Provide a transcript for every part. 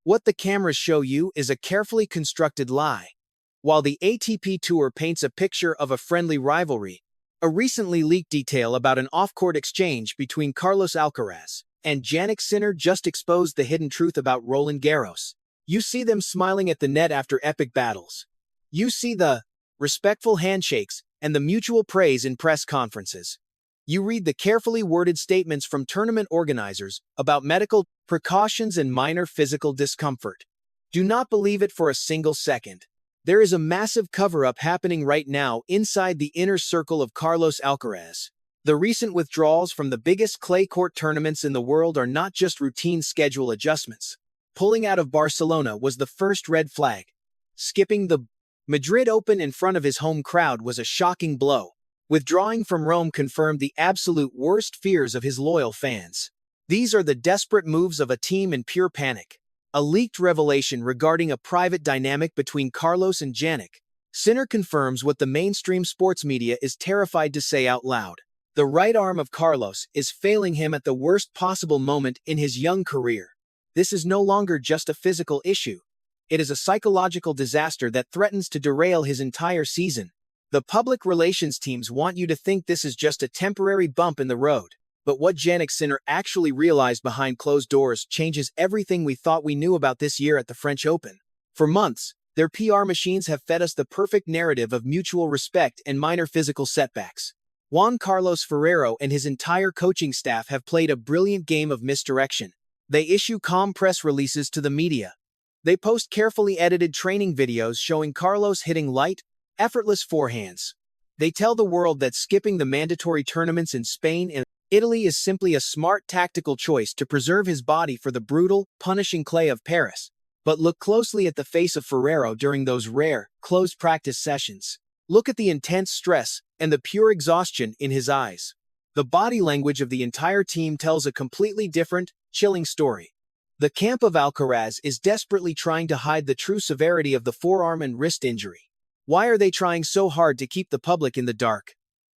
What the cameras show you is a carefully constructed lie. While the ATP Tour paints a picture of a friendly rivalry, a recently leaked detail about an off-court exchange between Carlos Alcaraz and Jannik Sinner just exposed the hidden truth about Roland Garros. You see them smiling at the net after epic battles. You see the respectful handshakes and the mutual praise in press conferences. You read the carefully worded statements from tournament organizers about medical precautions and minor physical discomfort. Do not believe it for a single second. There is a massive cover-up happening right now inside the inner circle of Carlos Alcaraz. The recent withdrawals from the biggest clay court tournaments in the world are not just routine schedule adjustments. Pulling out of Barcelona was the first red flag. Skipping the Madrid Open in front of his home crowd was a shocking blow. Withdrawing from Rome confirmed the absolute worst fears of his loyal fans. These are the desperate moves of a team in pure panic. A leaked revelation regarding a private dynamic between Carlos and Jannik Sinner confirms what the mainstream sports media is terrified to say out loud. The right arm of Carlos is failing him at the worst possible moment in his young career. This is no longer just a physical issue. It is a psychological disaster that threatens to derail his entire season. The public relations teams want you to think this is just a temporary bump in the road. But what Jannik Sinner actually realized behind closed doors changes everything we thought we knew about this year at the French Open. For months, their PR machines have fed us the perfect narrative of mutual respect and minor physical setbacks. Juan Carlos Ferrero and his entire coaching staff have played a brilliant game of misdirection. They issue calm press releases to the media. They post carefully edited training videos showing Carlos hitting light, effortless forehands. They tell the world that skipping the mandatory tournaments in Spain and Italy is simply a smart tactical choice to preserve his body for the brutal, punishing clay of Paris. But look closely at the face of Ferrero during those rare, closed practice sessions. Look at the intense stress and the pure exhaustion in his eyes. The body language of the entire team tells a completely different, chilling story. The camp of Alcaraz is desperately trying to hide the true severity of the forearm and wrist injury. Why are they trying so hard to keep the public in the dark?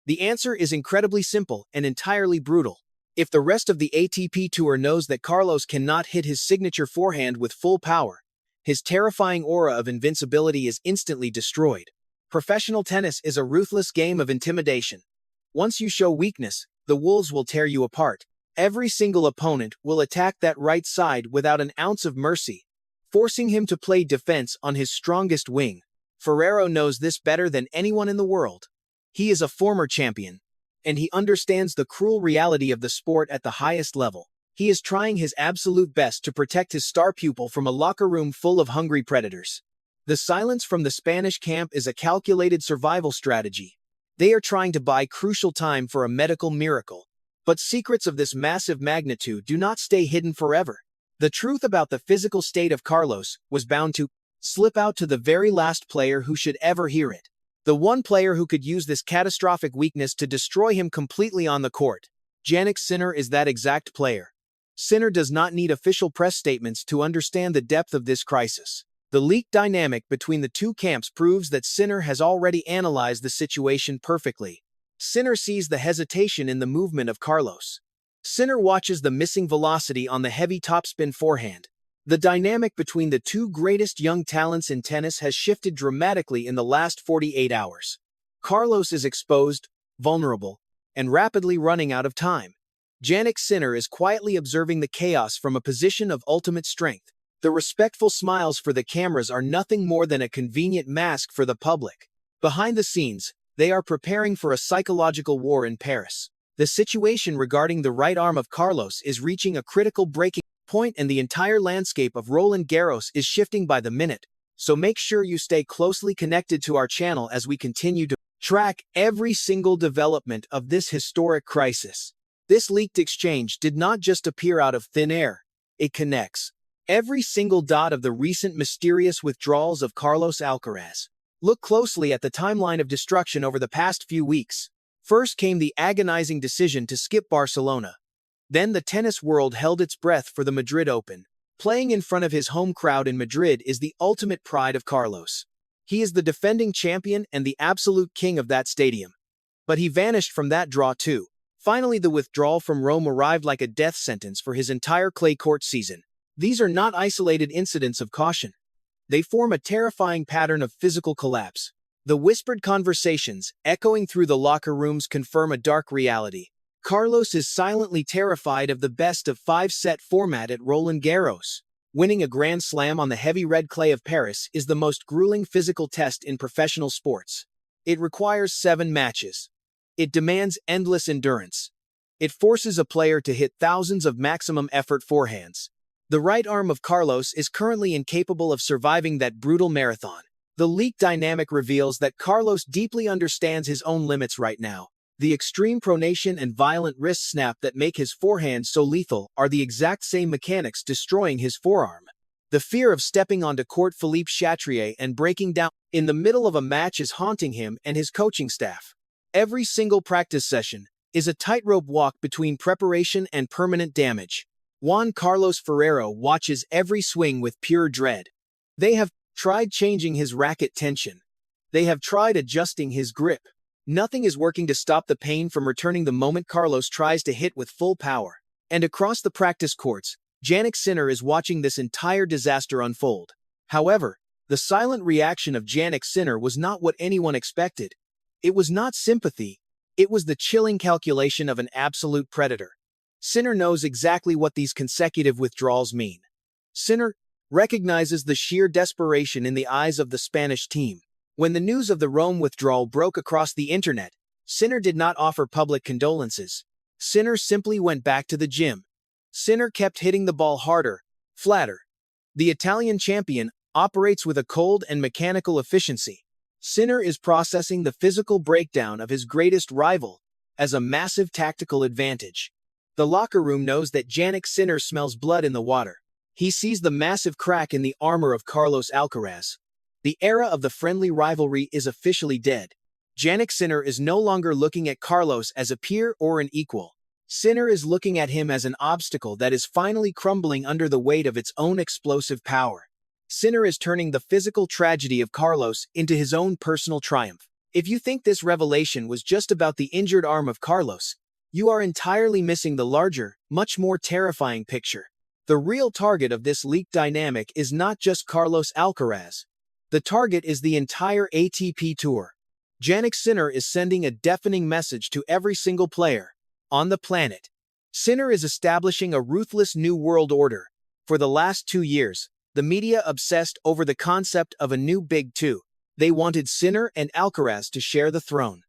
The answer is incredibly simple and entirely brutal. If the rest of the ATP Tour knows that Carlos cannot hit his signature forehand with full power, his terrifying aura of invincibility is instantly destroyed. Professional tennis is a ruthless game of intimidation. Once you show weakness, the wolves will tear you apart. Every single opponent will attack that right side without an ounce of mercy, forcing him to play defense on his strongest wing. Ferrero knows this better than anyone in the world. He is a former champion, and he understands the cruel reality of the sport at the highest level. He is trying his absolute best to protect his star pupil from a locker room full of hungry predators. The silence from the Spanish camp is a calculated survival strategy. They are trying to buy crucial time for a medical miracle. But secrets of this massive magnitude do not stay hidden forever. The truth about the physical state of Carlos was bound to slip out to the very last player who should ever hear it. The one player who could use this catastrophic weakness to destroy him completely on the court. Jannik Sinner is that exact player. Sinner does not need official press statements to understand the depth of this crisis. The leaked dynamic between the two camps proves that Sinner has already analyzed the situation perfectly. Sinner sees the hesitation in the movement of Carlos. Sinner watches the missing velocity on the heavy topspin forehand. The dynamic between the two greatest young talents in tennis has shifted dramatically in the last 48 hours. Carlos is exposed, vulnerable, and rapidly running out of time. Jannik Sinner is quietly observing the chaos from a position of ultimate strength. The respectful smiles for the cameras are nothing more than a convenient mask for the public. Behind the scenes, they are preparing for a psychological war in Paris. The situation regarding the right arm of Carlos is reaching a critical breaking point, and the entire landscape of Roland Garros is shifting by the minute. So make sure you stay closely connected to our channel as we continue to track every single development of this historic crisis. This leaked exchange did not just appear out of thin air. It connects every single dot of the recent mysterious withdrawals of Carlos Alcaraz. Look closely at the timeline of destruction over the past few weeks. First came the agonizing decision to skip Barcelona. Then the tennis world held its breath for the Madrid Open. Playing in front of his home crowd in Madrid is the ultimate pride of Carlos. He is the defending champion and the absolute king of that stadium. But he vanished from that draw too. Finally, the withdrawal from Rome arrived like a death sentence for his entire clay court season. These are not isolated incidents of caution. They form a terrifying pattern of physical collapse. The whispered conversations, echoing through the locker rooms, confirm a dark reality. Carlos is silently terrified of the best-of-5 set format at Roland Garros. Winning a Grand Slam on the heavy red clay of Paris is the most grueling physical test in professional sports. It requires 7 matches. It demands endless endurance. It forces a player to hit thousands of maximum-effort forehands. The right arm of Carlos is currently incapable of surviving that brutal marathon. The leak dynamic reveals that Carlos deeply understands his own limits right now. The extreme pronation and violent wrist snap that make his forehand so lethal are the exact same mechanics destroying his forearm. The fear of stepping onto court Philippe Chatrier and breaking down in the middle of a match is haunting him and his coaching staff. Every single practice session is a tightrope walk between preparation and permanent damage. Juan Carlos Ferrero watches every swing with pure dread. They have tried changing his racket tension. They have tried adjusting his grip. Nothing is working to stop the pain from returning the moment Carlos tries to hit with full power. And across the practice courts, Jannik Sinner is watching this entire disaster unfold. However, the silent reaction of Jannik Sinner was not what anyone expected. It was not sympathy. It was the chilling calculation of an absolute predator. Sinner knows exactly what these consecutive withdrawals mean. Sinner recognizes the sheer desperation in the eyes of the Spanish team. When the news of the Rome withdrawal broke across the internet, Sinner did not offer public condolences. Sinner simply went back to the gym. Sinner kept hitting the ball harder, flatter. The Italian champion operates with a cold and mechanical efficiency. Sinner is processing the physical breakdown of his greatest rival as a massive tactical advantage. The locker room knows that Jannik Sinner smells blood in the water. He sees the massive crack in the armor of Carlos Alcaraz. The era of the friendly rivalry is officially dead. Jannik Sinner is no longer looking at Carlos as a peer or an equal. Sinner is looking at him as an obstacle that is finally crumbling under the weight of its own explosive power. Sinner is turning the physical tragedy of Carlos into his own personal triumph. If you think this revelation was just about the injured arm of Carlos, you are entirely missing the larger, much more terrifying picture. The real target of this leak dynamic is not just Carlos Alcaraz. The target is the entire ATP Tour. Jannik Sinner is sending a deafening message to every single player on the planet. Sinner is establishing a ruthless new world order. For the last 2 years, the media obsessed over the concept of a new Big Two. They wanted Sinner and Alcaraz to share the throne.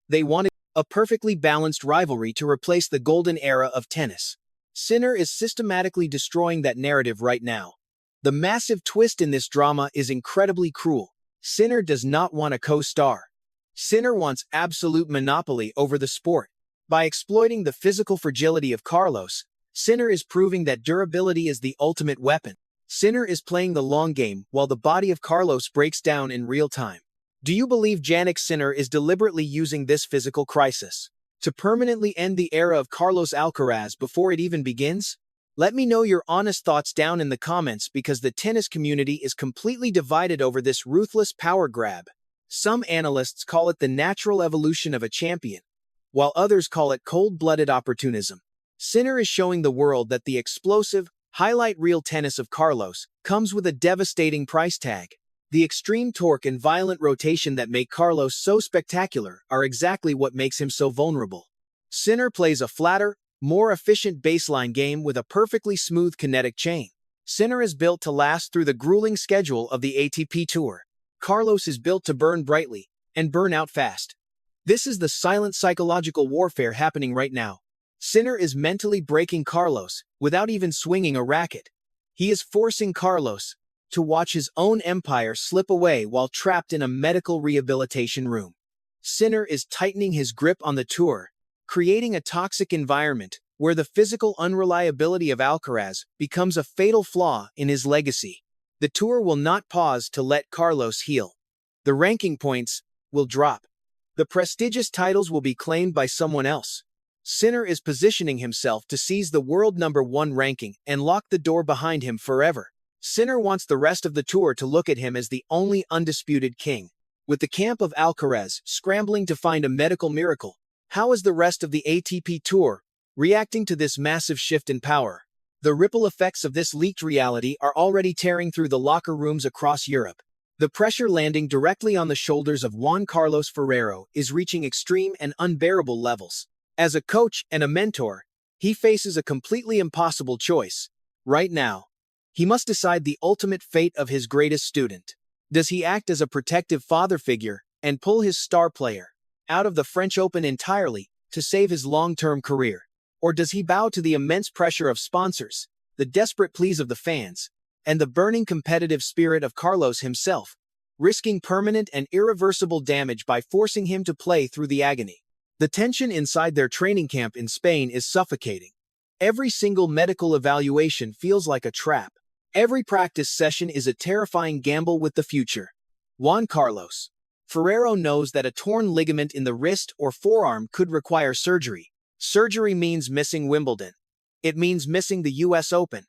They wanted a perfectly balanced rivalry to replace the golden era of tennis. Sinner is systematically destroying that narrative right now. The massive twist in this drama is incredibly cruel. Sinner does not want a co-star. Sinner wants absolute monopoly over the sport. By exploiting the physical fragility of Carlos, Sinner is proving that durability is the ultimate weapon. Sinner is playing the long game while the body of Carlos breaks down in real time. Do you believe Jannik Sinner is deliberately using this physical crisis to permanently end the era of Carlos Alcaraz before it even begins? Let me know your honest thoughts down in the comments because the tennis community is completely divided over this ruthless power grab. Some analysts call it the natural evolution of a champion, while others call it cold-blooded opportunism. Sinner is showing the world that the explosive, highlight reel tennis of Carlos comes with a devastating price tag. The extreme torque and violent rotation that make Carlos so spectacular are exactly what makes him so vulnerable. Sinner plays a flatter, more efficient baseline game with a perfectly smooth kinetic chain. Sinner is built to last through the grueling schedule of the ATP Tour. Carlos is built to burn brightly and burn out fast. This is the silent psychological warfare happening right now. Sinner is mentally breaking Carlos without even swinging a racket. He is forcing Carlos to watch his own empire slip away while trapped in a medical rehabilitation room. Sinner is tightening his grip on the tour, creating a toxic environment where the physical unreliability of Alcaraz becomes a fatal flaw in his legacy. The tour will not pause to let Carlos heal. The ranking points will drop. The prestigious titles will be claimed by someone else. Sinner is positioning himself to seize the world #1 ranking and lock the door behind him forever. Sinner wants the rest of the tour to look at him as the only undisputed king. With the camp of Alcaraz scrambling to find a medical miracle, how is the rest of the ATP Tour reacting to this massive shift in power? The ripple effects of this leaked reality are already tearing through the locker rooms across Europe. The pressure landing directly on the shoulders of Juan Carlos Ferrero is reaching extreme and unbearable levels. As a coach and a mentor, he faces a completely impossible choice. Right now, he must decide the ultimate fate of his greatest student. Does he act as a protective father figure and pull his star player out of the French Open entirely to save his long-term career? Or does he bow to the immense pressure of sponsors, the desperate pleas of the fans, and the burning competitive spirit of Carlos himself, risking permanent and irreversible damage by forcing him to play through the agony? The tension inside their training camp in Spain is suffocating. Every single medical evaluation feels like a trap. Every practice session is a terrifying gamble with the future. Juan Carlos Ferrero knows that a torn ligament in the wrist or forearm could require surgery. Surgery means missing Wimbledon. It means missing the US Open.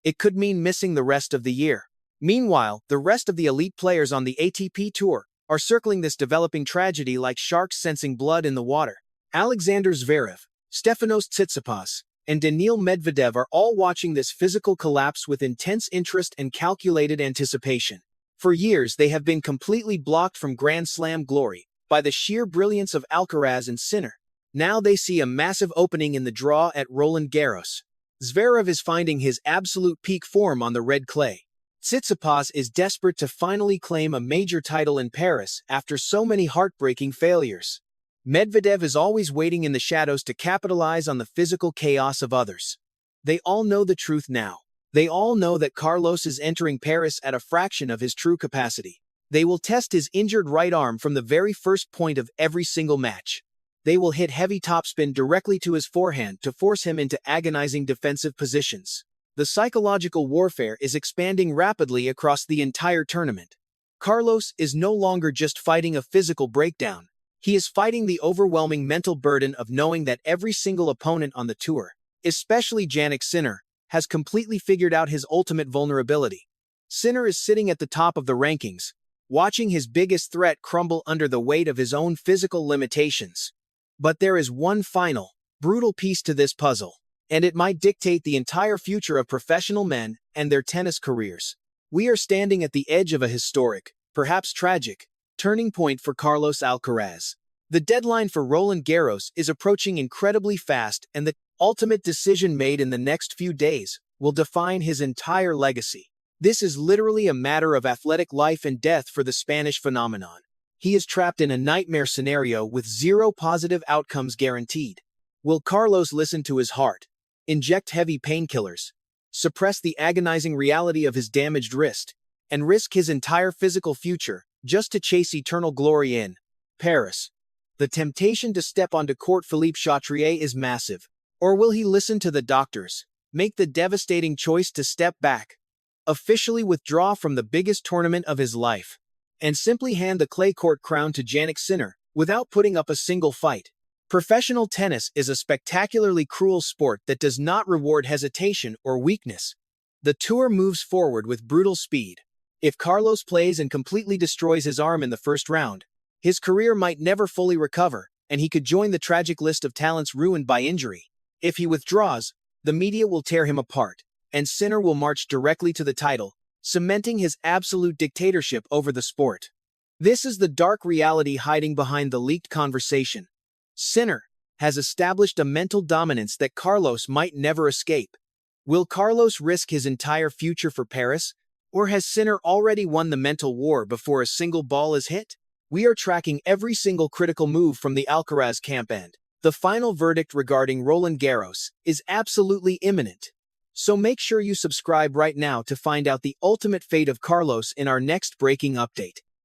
It could mean missing the rest of the year. Meanwhile, the rest of the elite players on the ATP Tour are circling this developing tragedy like sharks sensing blood in the water. Alexander Zverev, Stefanos Tsitsipas, and Daniil Medvedev are all watching this physical collapse with intense interest and calculated anticipation. For years, they have been completely blocked from Grand Slam glory by the sheer brilliance of ALCARAZ and SINNER. Now they see a massive opening in the draw at Roland Garros. Zverev is finding his absolute peak form on the red clay. Tsitsipas is desperate to finally claim a major title in Paris after so many heartbreaking failures. Medvedev is always waiting in the shadows to capitalize on the physical chaos of others. They all know the truth now. They all know that Carlos is entering Paris at a fraction of his true capacity. They will test his injured right arm from the very first point of every single match. They will hit heavy topspin directly to his forehand to force him into agonizing defensive positions. The psychological warfare is expanding rapidly across the entire tournament. Carlos is no longer just fighting a physical breakdown. He is fighting the overwhelming mental burden of knowing that every single opponent on the tour, especially Jannik Sinner, has completely figured out his ultimate vulnerability. Sinner is sitting at the top of the rankings, watching his biggest threat crumble under the weight of his own physical limitations. But there is one final, brutal piece to this puzzle, and it might dictate the entire future of professional men and their tennis careers. We are standing at the edge of a historic, perhaps tragic, turning point for Carlos Alcaraz. The deadline for Roland Garros is approaching incredibly fast, and the ultimate decision made in the next few days will define his entire legacy. This is literally a matter of athletic life and death for the Spanish phenomenon. He is trapped in a nightmare scenario with zero positive outcomes guaranteed. Will Carlos listen to his heart, inject heavy painkillers, suppress the agonizing reality of his damaged wrist, and risk his entire physical future just to chase eternal glory in Paris? The temptation to step onto court Philippe Chatrier is massive. Or will he listen to the doctors, make the devastating choice to step back, officially withdraw from the biggest tournament of his life, and simply hand the clay court crown to Jannik Sinner without putting up a single fight? Professional tennis is a spectacularly cruel sport that does not reward hesitation or weakness. The tour moves forward with brutal speed. If Carlos plays and completely destroys his arm in the first round, his career might never fully recover, and he could join the tragic list of talents ruined by injury. If he withdraws, the media will tear him apart, and Sinner will march directly to the title, cementing his absolute dictatorship over the sport. This is the dark reality hiding behind the leaked conversation. Sinner has established a mental dominance that Carlos might never escape. Will Carlos risk his entire future for Paris, or has Sinner already won the mental war before a single ball is hit? We are tracking every single critical move from the Alcaraz camp, and the final verdict regarding Roland Garros is absolutely imminent. So make sure you subscribe right now to find out the ultimate fate of Carlos in our next breaking update.